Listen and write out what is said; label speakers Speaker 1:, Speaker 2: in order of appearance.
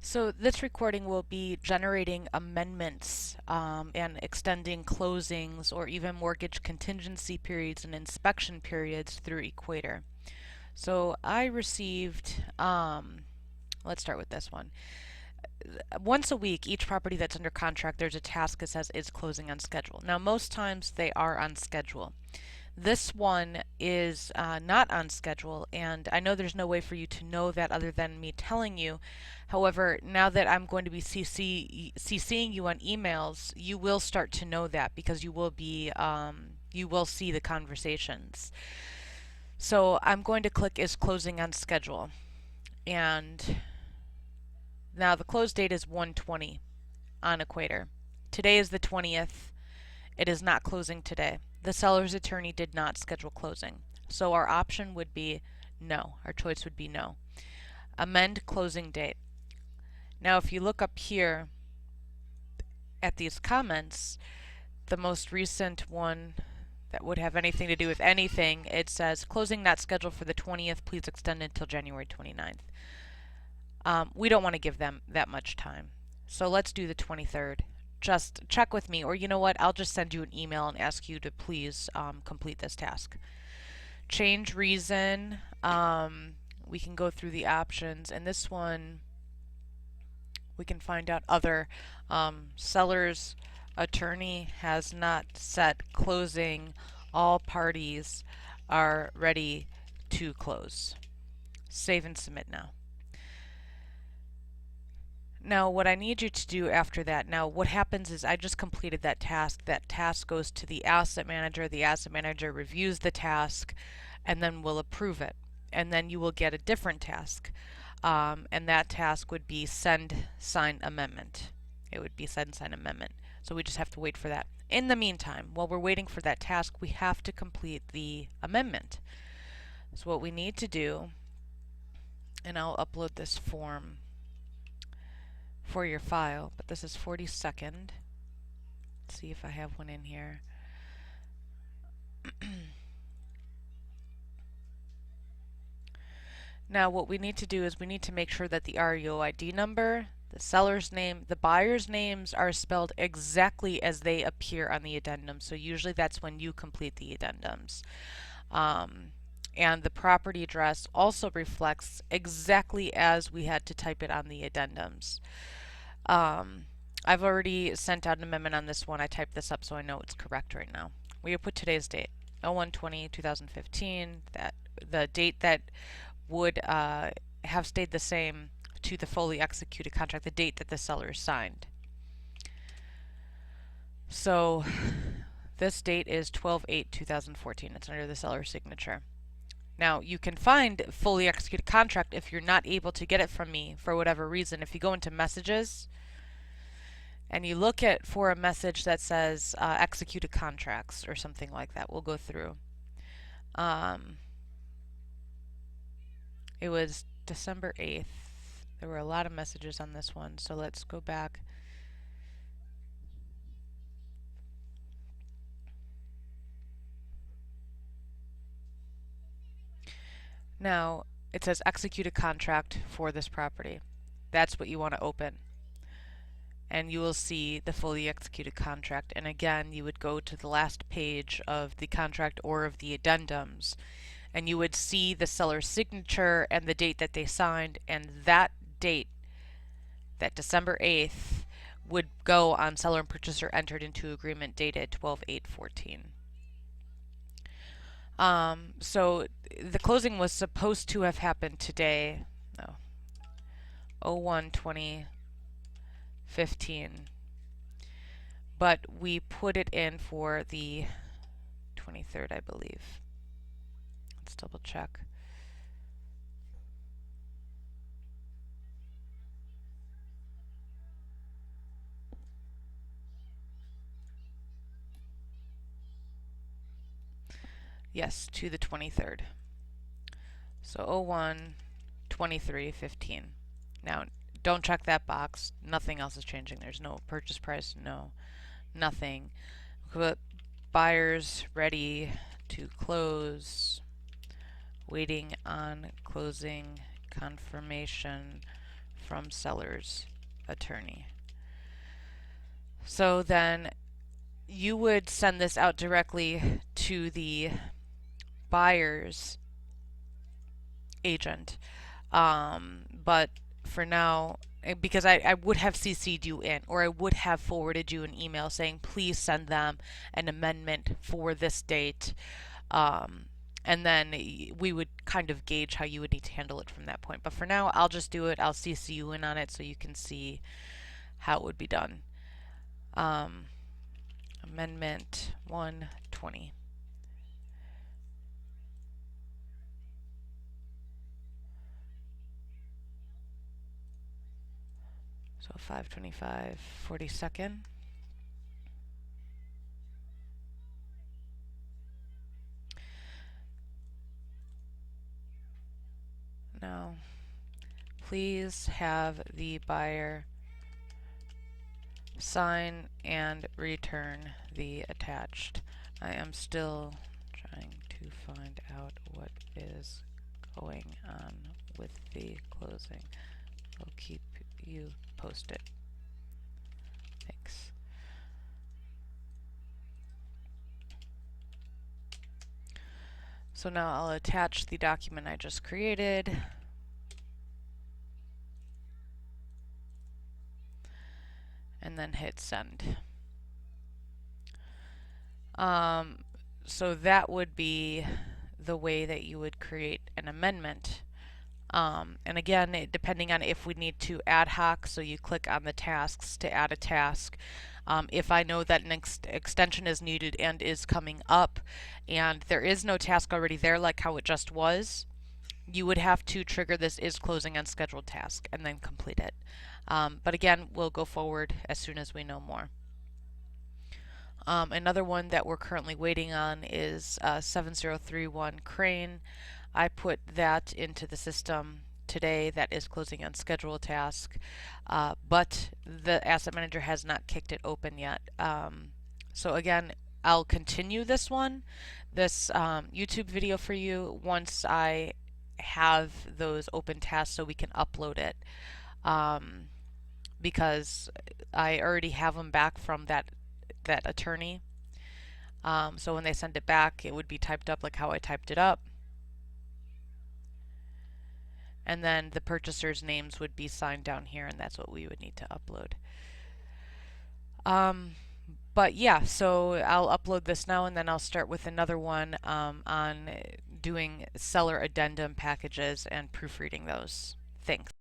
Speaker 1: So this recording will be generating amendments and extending closings or even mortgage contingency periods and inspection periods through Equator. So I received, let's start with this one. Once a week, each property that's under contract, there's a task that says is closing on schedule. Now, most times they are on schedule. This one is not on schedule, and I know there's no way for you to know that other than me telling you. However, now that I'm going to be CCing you on emails, you will start to know that because you will see the conversations. So I'm going to click is closing on schedule, and now the close date is 1/20 on Equator. Today is the 20th. It is not closing today. The seller's attorney did not schedule closing. So our option would be no. Our choice would be no. Amend closing date. Now if you look up here at these comments, the most recent one that would have anything to do with anything, it says closing not scheduled for the 20th, please extend until January 29th. We don't want to give them that much time. So let's do the 23rd. Just check with me, or you know what, I'll just send you an email and ask you to please complete this task. Change reason, we can go through the options, and this one we can find out other. Seller's attorney has not set closing, all parties are ready to close. Save and submit now. Now what I need you to do after that, now what happens is I just completed that task goes to the asset manager reviews the task, and then will approve it, and then you will get a different task, and that task would be send sign amendment. It would be send sign amendment, so we just have to wait for that. In the meantime, while we're waiting for that task, we have to complete the amendment. So what we need to do, and I'll upload this form for your file, but this is 42nd. Let's see if I have one in here. Now what we need to do is we need to make sure that the REO ID number, the seller's name, the buyer's names are spelled exactly as they appear on the addendum. So usually that's when you complete the addendums. And the property address also reflects exactly as we had to type it on the addendums. I've already sent out an amendment on this one. I typed this up so I know it's correct right now. We put today's date, 01/20/2015. That the date that would have stayed the same to the fully executed contract, the date that the seller signed. So this date is 12/8/2014. It's under the seller's signature. Now, you can find fully executed contract if you're not able to get it from me for whatever reason. If you go into messages and you look at for a message that says executed contracts or something like that, we'll go through. It was December 8th. There were a lot of messages on this one, so let's go back. Now, it says executed contract for this property. That's what you want to open. And you will see the fully executed contract. And again, you would go to the last page of the contract or of the addendums, and you would see the seller's signature and the date that they signed, and that date, that December 8th, would go on seller and purchaser entered into agreement dated 12/8/14. So the closing was supposed to have happened today, 01/20/15, but we put it in for the 23rd, I believe. Let's double check. Yes, to the 23rd. So 01/23/15. Now, don't check that box. Nothing else is changing. There's no purchase price, no, nothing. Put buyers ready to close, waiting on closing confirmation from seller's attorney. So then you would send this out directly to the buyer's agent. But for now, because I would have CC'd you in, or I would have forwarded you an email saying, please send them an amendment for this date. And then we would kind of gauge how you would need to handle it from that point. But for now, I'll just do it. I'll CC you in on it so you can see how it would be done. Amendment 120. So 525 42nd. Now, please have the buyer sign and return the attached. I am still trying to find out what is going on with the closing. I'll keep you posted. Thanks. So now I'll attach the document I just created. And then hit send. So that would be the way that you would create an amendment. And again, depending on if we need to ad hoc, so you click on the tasks to add a task. If I know that an extension is needed and is coming up, and there is no task already there, like how it just was, you would have to trigger this is closing on scheduled task and then complete it. But again, we'll go forward as soon as we know more. Another one that we're currently waiting on is 7031 Crane. I put that into the system today. That is closing on scheduled task, but the asset manager has not kicked it open yet. So again, I'll continue this YouTube video for you once I have those open tasks so we can upload it. Because I already have them back from that attorney. So when they send it back, it would be typed up like how I typed it up. And then the purchasers' names would be signed down here, and that's what we would need to upload. But yeah, so I'll upload this now, and then I'll start with another one on doing seller addendum packages and proofreading those. Thanks.